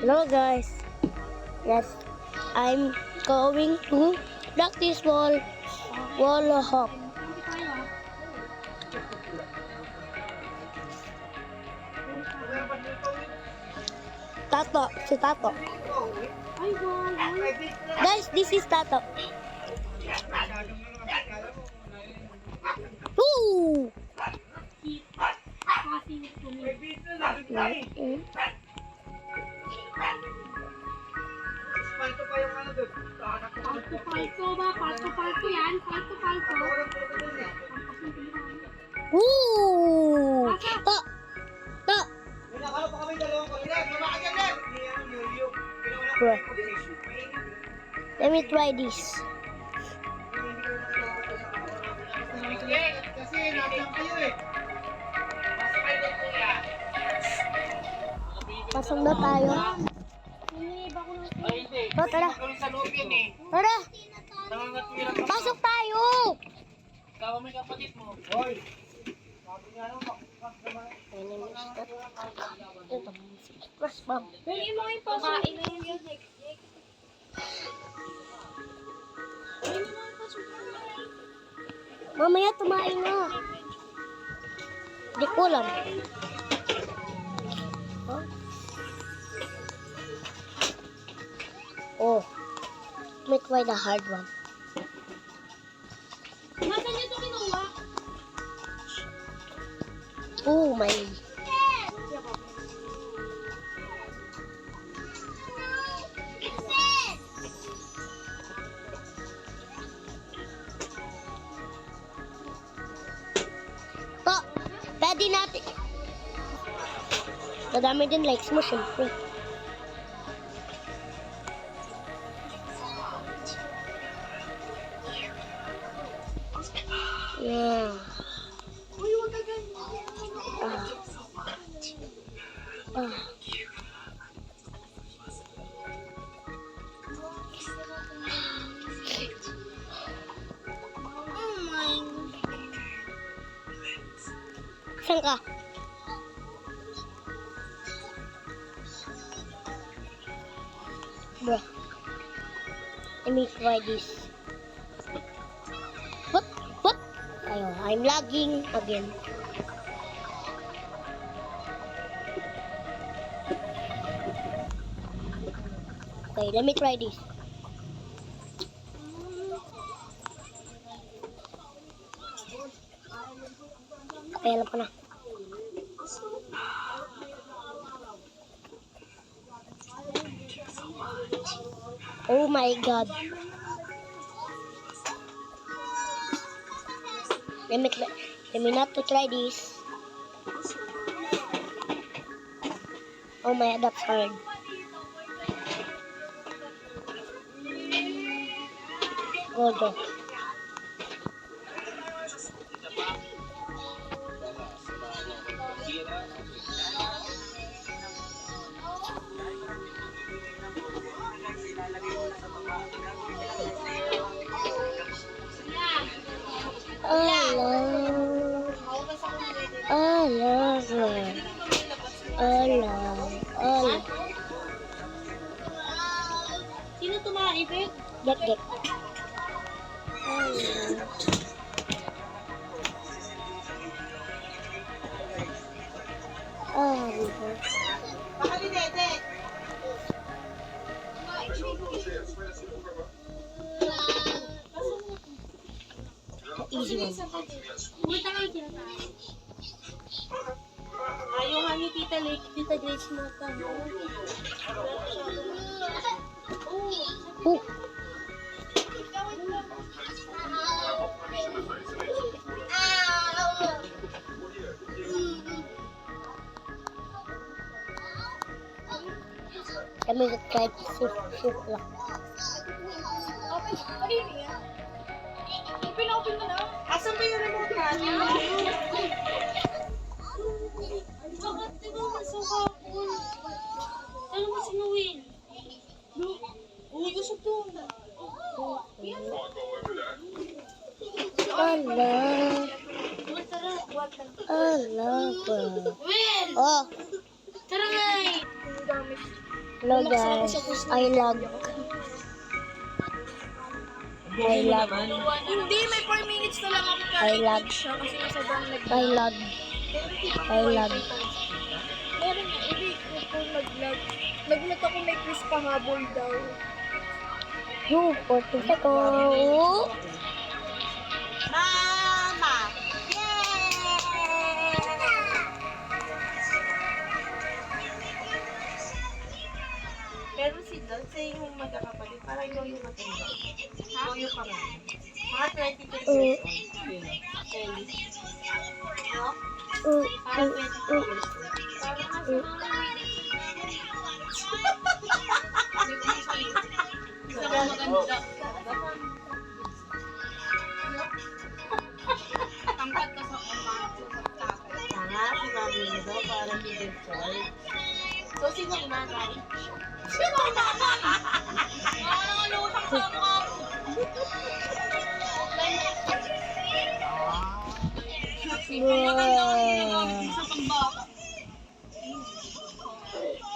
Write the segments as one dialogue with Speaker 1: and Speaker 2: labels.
Speaker 1: Hello guys. Yes, I'm going to practice wall hop. Tato, si Tato. Guys, this is Tato. Woo!
Speaker 2: Palto pa yung ano doon.
Speaker 3: Palto ba? Palto yan? Palto.
Speaker 1: Woo! Ta! Ta!
Speaker 2: Nakalo pa kami dalawang kulit. Lumakagyan din.
Speaker 1: Bro. Let me try this.
Speaker 2: Kasi nabiyak kayo eh.
Speaker 1: Pasok na tayo. Oh, tara.
Speaker 2: Sa loob yan eh.
Speaker 1: Tara!
Speaker 2: Nangangatwiran ka.
Speaker 1: Pasok tayo!
Speaker 2: Kawa may kapatid mo. Hoy. Sabi nga lang,
Speaker 1: My name is Tato. Ito, si Express Bomb.
Speaker 3: Dali mo yung pakain na yung music.
Speaker 1: Mamaya tumain na. Di ko alam. Huh? Oh. Let me try the hard one.
Speaker 3: Nasaan niyo ito kinuha?
Speaker 1: Oh my. To, pwede natin. Madami din likes mo, syempre. Yeah. Ah. Saan ka? Bruh. Let me try this. What? What? Ayo, I'm lagging again. Okay, let me try this. Okay, alam ko na. Oh my god. Let me not to try this. Oh my, that's hard. Go. Allah.
Speaker 3: Sino tumaibig?
Speaker 1: Get. Allah.
Speaker 2: Pakali dede.
Speaker 1: Easy one.
Speaker 3: Punta lang sila tayo. Ayaw nga ni Tita Grace mo ka.
Speaker 1: Oh. Kami try to shift lang.
Speaker 3: Open mo na.
Speaker 2: Asan ba yung remote natin?
Speaker 3: Bakit di ba masuka ako? Ano mo si Noel? Uy, usap doon.
Speaker 1: Allah. Allah.
Speaker 3: Will!
Speaker 1: Oh.
Speaker 3: Tara nga
Speaker 1: Hello guys, I lag. I lag.
Speaker 3: Hindi, may 4 minutes na lang ako
Speaker 1: I lag.
Speaker 3: siya kasi sobrang lag.
Speaker 1: I lag. I lag.
Speaker 3: Meron na, hindi ko nag-lag. Nagulat ako may quiz pahabol daw.
Speaker 1: Yo, 40 seconds.
Speaker 4: Mama! Pero si Dol, sa yung magkakapatid, parang ikaw yung matanda. Ikaw yung pangalan. Mga 22 years old. Kelly. No? Parang 22 years old.
Speaker 3: Isa ka maganda. Tangkat ka sa
Speaker 4: Tanga, si Mami mo daw, parang middle child. So, sino yung nanay?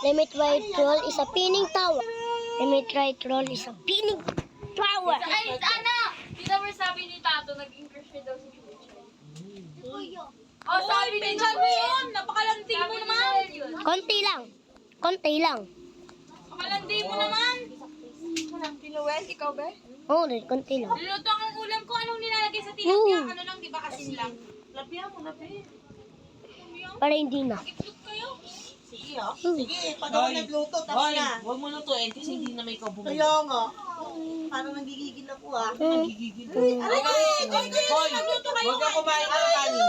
Speaker 1: Limit right roll is a pinning tower. Limit right roll is a pinning tower.
Speaker 3: Ay, Ana! Di naman sabi ni Tato, nag-increase siya daw si Future. Oh, sabi ni Tato yun! Napakalanting mo naman!
Speaker 1: Konti lang. Konti lang.
Speaker 3: Napakalanting mo naman! Pinuwet, ikaw ba?
Speaker 1: Oo, konti lang.
Speaker 3: Niluto ang ulam ko, anong nilalagay sa tilapia? Ano lang, di ba kasin lang?
Speaker 4: Lapihan mo, lapihan.
Speaker 1: Para hindi na.
Speaker 3: Itlog kayo.
Speaker 4: Sige, oh. Sige, pag ako nagluto, tapos na.
Speaker 2: Huwag mo lutuin kasi hindi na may ikaw bumili.
Speaker 4: Kaya nga. Parang nagigigil ako ah.
Speaker 2: Nagigigil.
Speaker 4: Aray,
Speaker 2: Hoy, huwag ka kumain ng kanin.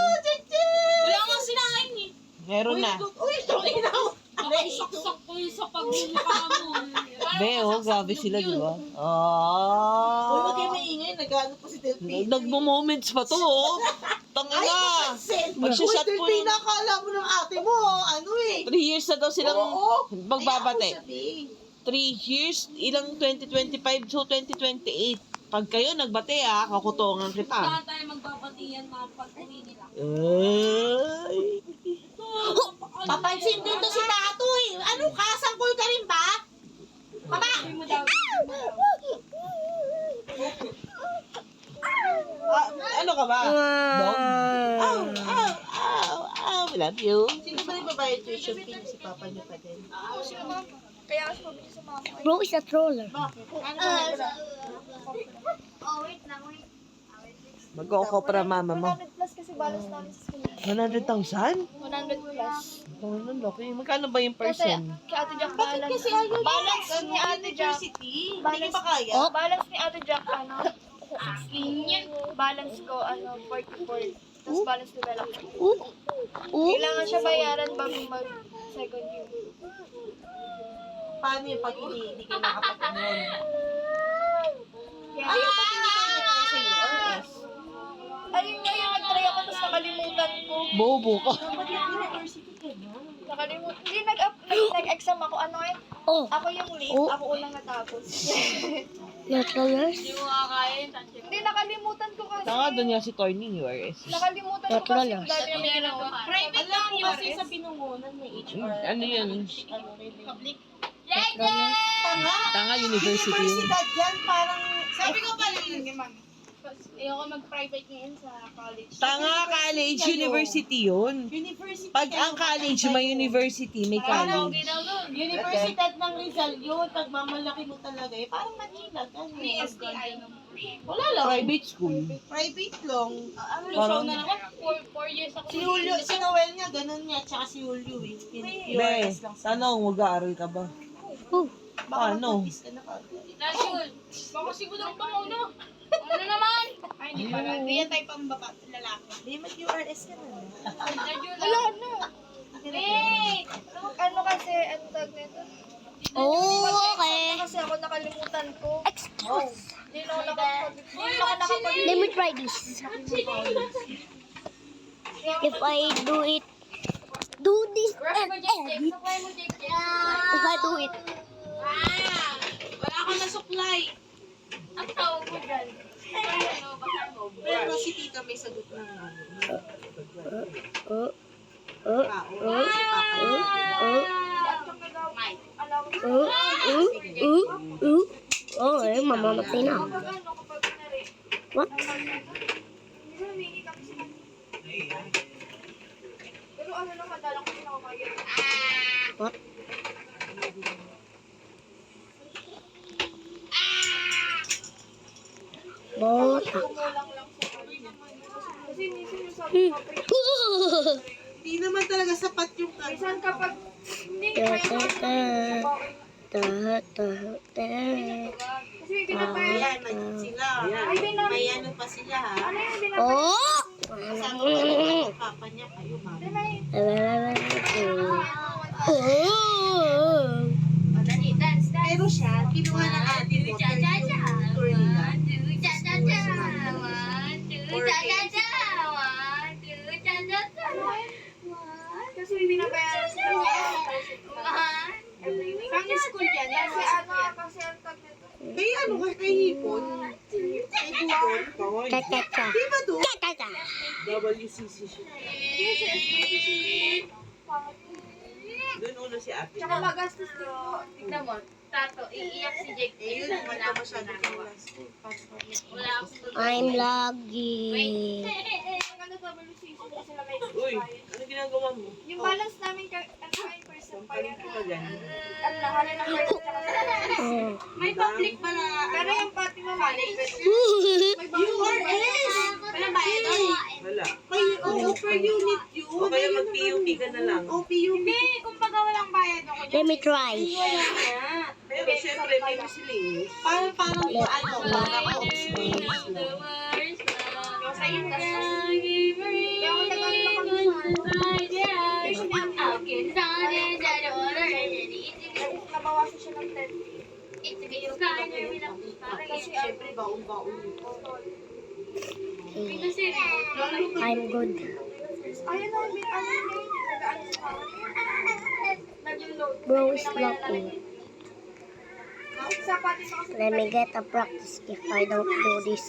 Speaker 3: Wala nga sinain eh.
Speaker 2: Meron na.
Speaker 4: Uy, tuloy na ako.
Speaker 3: Nakasaksak ko yung sa pagmumukha mo.
Speaker 2: Beo, grabe sila, di ba?
Speaker 4: Uy,
Speaker 2: Ah.
Speaker 4: wag kayo maingay. Nag-ano po si Delphine.
Speaker 2: Nagmo-moments pa to, oh. Tangina. Magsashot po
Speaker 4: Delphine,
Speaker 2: yun.
Speaker 4: nakala mo ng ate mo, ano eh.
Speaker 2: 3 years na daw silang
Speaker 4: Oo.
Speaker 2: magbabate.
Speaker 4: Ay, ako sabi.
Speaker 2: 3 years, ilang 2025, so 2028. Pag kayo nagbate, kakutongan kita.
Speaker 3: Saan tayo magbabatiyan mga pag-uwi nila?
Speaker 2: Ay.
Speaker 4: Papansin din to si Tato eh. Ano ka? Sangkol ka rin ba? Papa!
Speaker 3: Mo daw.
Speaker 2: Ano ka ba? Dog?
Speaker 4: Ow! Ow! Ow! Ow!
Speaker 2: I love you.
Speaker 4: Sino ba yung babayad tuition fee? Si Papa niyo pa din.
Speaker 3: Kaya ako pabili sa mga
Speaker 1: Bro is a troller.
Speaker 3: Ano ba?
Speaker 2: Mag-o-kopra mama mo.
Speaker 3: 100 plus kasi balance namin sa school.
Speaker 2: 100,000?
Speaker 3: 100 plus.
Speaker 2: Ano, laki. Magkano ba yung
Speaker 3: Kasi
Speaker 2: percent?
Speaker 3: kay Ate Jack balance.
Speaker 4: Kasi ayaw
Speaker 3: Balance ni Ate Jack.
Speaker 4: University. Hindi niyo ba kaya?
Speaker 1: Oh,
Speaker 3: Balance ni Ate Jack, ano? Balance ko, 44. Tapos balance development. Kailangan siya bayaran bago mag second year.
Speaker 4: Paano yung pag hindi kayo nakapag-enroll?
Speaker 3: Kaya,
Speaker 4: Ayaw ba hindi kayo nag-try sa URS?
Speaker 3: ayun nga yung nag-try ako tapos nakalimutan ko.
Speaker 2: Bobo ka.
Speaker 4: Dapat yung university ka na.
Speaker 3: Nakalimutan. Hindi, nag-exam ako. Ano eh?
Speaker 1: Oh,
Speaker 3: Ako yung late.
Speaker 1: Oh.
Speaker 3: Ako unang natapos.
Speaker 1: your trollers.
Speaker 3: Hindi mo kakain. Hindi, nakalimutan ko kasi.
Speaker 2: Tanga doon nga si Tony URS.
Speaker 3: Nakalimutan ko
Speaker 1: Your
Speaker 3: kasi
Speaker 1: trollers.
Speaker 3: dati yung ginawa. Private
Speaker 4: Alam
Speaker 3: lang
Speaker 4: ko
Speaker 3: yun.
Speaker 4: kasi sa pinungunan may HR.
Speaker 2: Ano yun?
Speaker 4: Ano rin yun?
Speaker 3: Public.
Speaker 4: Tanga!
Speaker 2: Tanga university yun.
Speaker 4: Universidad yan, parang...
Speaker 3: Sabi ko pala yun. Ayoko mag-private ngayon sa college.
Speaker 2: Tanga college, university yun.
Speaker 4: University
Speaker 2: Pag ang college, may university, may college.
Speaker 4: Universidad ng Rizal yun. Pag mamalaki mo talaga eh. Parang Manila. Ganun.
Speaker 3: May STI.
Speaker 4: Wala lang.
Speaker 2: Private school.
Speaker 4: Private lang. Ano
Speaker 2: Parang-
Speaker 3: na naman. 4 years ako.
Speaker 4: Si Julio, si Noel nga, ganun niya. Tsaka si Julio eh.
Speaker 2: Be,
Speaker 4: URS lang sa...
Speaker 2: tanong, mag-aaral ka ba?
Speaker 4: Baka
Speaker 2: ano?
Speaker 4: mag-office ka na kagad.
Speaker 3: Nasyul. Baka siguro pa muna. Ano naman? Ay, hindi pala. Hindi yan tayo pang baba, lalaki.
Speaker 4: Hindi, mag-URS ka na.
Speaker 3: Wala na. Wait! Ano kasi, ano tag nito?
Speaker 1: Oh, okay.
Speaker 3: Kasi ako nakalimutan ko.
Speaker 1: Excuse.
Speaker 3: Hindi na ako nakapag...
Speaker 1: Let me try this. If I do it, do this and edit. If I do it,
Speaker 3: Wala ka na supply. Ang tawag mo dyan. Ano, baka mo.
Speaker 4: Pero si Tita may sagot na ano.
Speaker 1: uh,
Speaker 4: Tao. Si Papa.
Speaker 3: Mike. Alam mo
Speaker 1: Oh, eh, mamamatay na. What?
Speaker 3: Pero ano lang, madalang ko nakakaya.
Speaker 1: What? Bota.
Speaker 3: Kumulang lang sa kanya. Kasi minsan yung sabi ko,
Speaker 4: Hindi naman talaga sapat yung
Speaker 3: minsan kapag hindi
Speaker 1: Ta
Speaker 3: kaya
Speaker 1: ta
Speaker 3: ko
Speaker 1: ta ta ta.
Speaker 3: kasi may pinapaya.
Speaker 4: Ayan, may sila.
Speaker 3: Ay, din namin.
Speaker 4: May ano pa sila ha.
Speaker 3: Ano yung pinapaya?
Speaker 1: Oh!
Speaker 4: Kasama pa yung papa niya kayo, mama.
Speaker 1: Oh!
Speaker 4: Pero siya, kinuha ng ate mo. Tour nila.
Speaker 3: Kasi may pinapaya sila. Pang school yan. Kasi ano, kasi ang tag nito.
Speaker 4: Kay ano ka, kay Hipon? Kay Budol?
Speaker 2: Kawaii.
Speaker 1: Cha-cha-cha.
Speaker 4: Di ba doon?
Speaker 1: Cha-cha-cha.
Speaker 2: WCC siya.
Speaker 3: Kasi SBTC.
Speaker 2: Doon una si ate.
Speaker 3: Tsaka magastos din po. Tignan mo. Tato, iiyak si Jake.
Speaker 4: Eh, yun, naman ka masyado ginagawa.
Speaker 3: Wala akong
Speaker 1: I'm lagging.
Speaker 3: Maganda WCC kasi sila may
Speaker 2: Uy, ano ginagawa mo?
Speaker 3: yung balance namin ano ay person pa yan.
Speaker 2: Paano ka dyan?
Speaker 3: Ano lang, hala ng person tsaka sa
Speaker 1: Oh.
Speaker 4: May public ba na?
Speaker 3: Pero yung pati mo mali. May
Speaker 4: URS!
Speaker 3: Walang bayad doon.
Speaker 2: Wala.
Speaker 4: May per unit yun.
Speaker 2: O kaya mag-PUP ka na lang.
Speaker 4: O, PUP.
Speaker 3: Hindi, kumbaga walang bayad ako
Speaker 1: Let me try.
Speaker 2: Pero syempre, may miscellaneous.
Speaker 4: Parang ano, para ko.
Speaker 3: Sa yung gastos. Kaya ako nag-ano na kami nabawasan siya ng 10. Kasi
Speaker 4: Siyempre, baon-baon yun.
Speaker 1: I'm good.
Speaker 3: ayun na, ano yun, nag-ano sa kawan. Nag-load.
Speaker 1: Bro is blocking.
Speaker 3: Sa pati sa kasi
Speaker 1: Let me get a practice if I don't do this.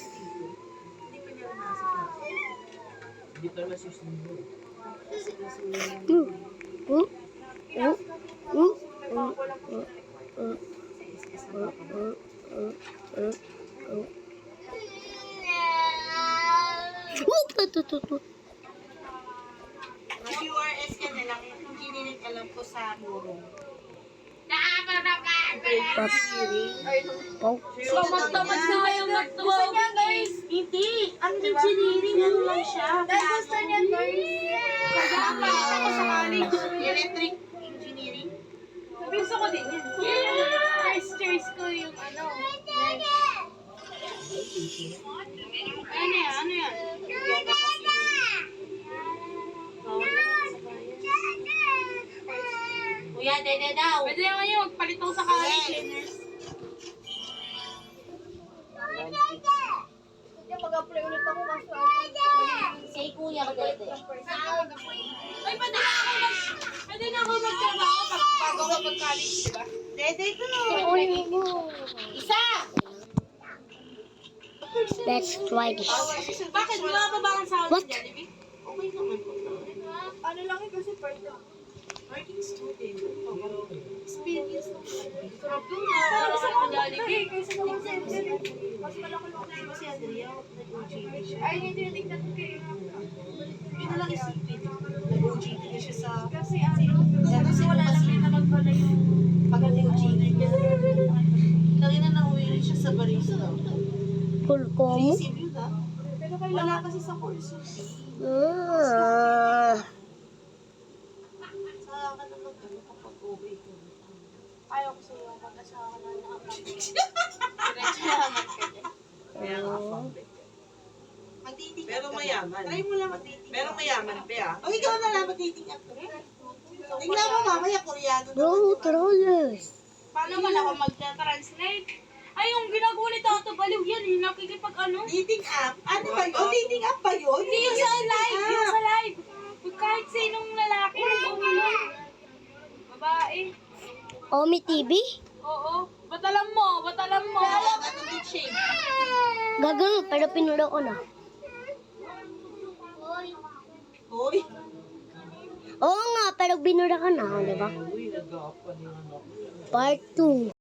Speaker 2: Hindi pa naman susunod.
Speaker 1: Ooh. Ooh. Ooh. Ooh.
Speaker 4: URS ka na lang. Hindi nila alam ko sa Murong.
Speaker 1: Oh.
Speaker 3: tamad na kayong nagtuwa. Gusto niya, guys.
Speaker 4: Hindi! Ang engineering, ano lang siya.
Speaker 3: Dahil gusto niya, guys. Kaya ako sa college.
Speaker 4: Electric engineering.
Speaker 3: Gusto ko din yun. First choice ko yung ano.
Speaker 4: Ano yan? Ano yan? Kuya, dede daw.
Speaker 3: Pwede naman yung magpalit ako sa college. Hindi, mag-apply ulit ako kaso
Speaker 4: Si kuya, dede.
Speaker 3: Ay, pwede na ako magtrabaho bago ako mag-college, di ba?
Speaker 4: Dede ko.
Speaker 3: Isa!
Speaker 1: Let's try this.
Speaker 3: Bakit? Wala pa ba ang sound
Speaker 1: What?
Speaker 3: dyan, Ibi?
Speaker 4: Okay naman po.
Speaker 3: Ano lang yun kasi first time.
Speaker 4: Working student. Experience lang.
Speaker 3: Sarap dun na. Pero gusto ko Jollibee. Kaysa sa mga center. Mas malaki lang
Speaker 4: Di ba si Andrea, nag-OJT siya?
Speaker 3: ay, hindi tinitignan ko kayo.
Speaker 4: Yun na lang isipin. Nag-OJT na siya sa...
Speaker 3: Kasi kasi wala lang din naman pala yung
Speaker 4: Pag nag-OJT niya. Lagi na nauwi rin siya sa barista.
Speaker 1: Full combo.
Speaker 4: Isip yun ha?
Speaker 3: pero kailangan kasi sa course yun.
Speaker 4: Saka ka naman ano kapag uwi ko.
Speaker 3: Ayaw ko sa'yo mag-asawa na nakapag.
Speaker 4: Salamat ka dyan.
Speaker 2: Kaya nga afforded.
Speaker 4: Mag-dating
Speaker 2: Pero
Speaker 4: up ka
Speaker 2: mayaman.
Speaker 4: na. Try mo lang mag-dating
Speaker 2: Pero
Speaker 4: up.
Speaker 2: mayaman pa ah.
Speaker 4: O ikaw na lang mag-dating up ka. Tingnan mo mamaya, Koreano
Speaker 1: Bro,
Speaker 4: naman.
Speaker 1: trollers.
Speaker 3: Paano man ako mag-translate? Ay, yung ginagawa ni Tato Baliw yan, eh. Nakikipag ano?
Speaker 4: Dating up? Ano ba yun? O, dating up ba yun?
Speaker 3: Hindi yung sa live, yung sa live. Kahit sinong lalaki, nag-uwi. Babae.
Speaker 1: Omi TV?
Speaker 3: Oo. Ba't alam mo? Ba't alam mo?
Speaker 4: Katulad siya.
Speaker 1: Gagal, pero pinulo ko na.
Speaker 4: Hoy.
Speaker 1: Oo nga, pero binura ka na, di ba?
Speaker 2: Uy, nag-aapan yung anak.
Speaker 1: Part 2.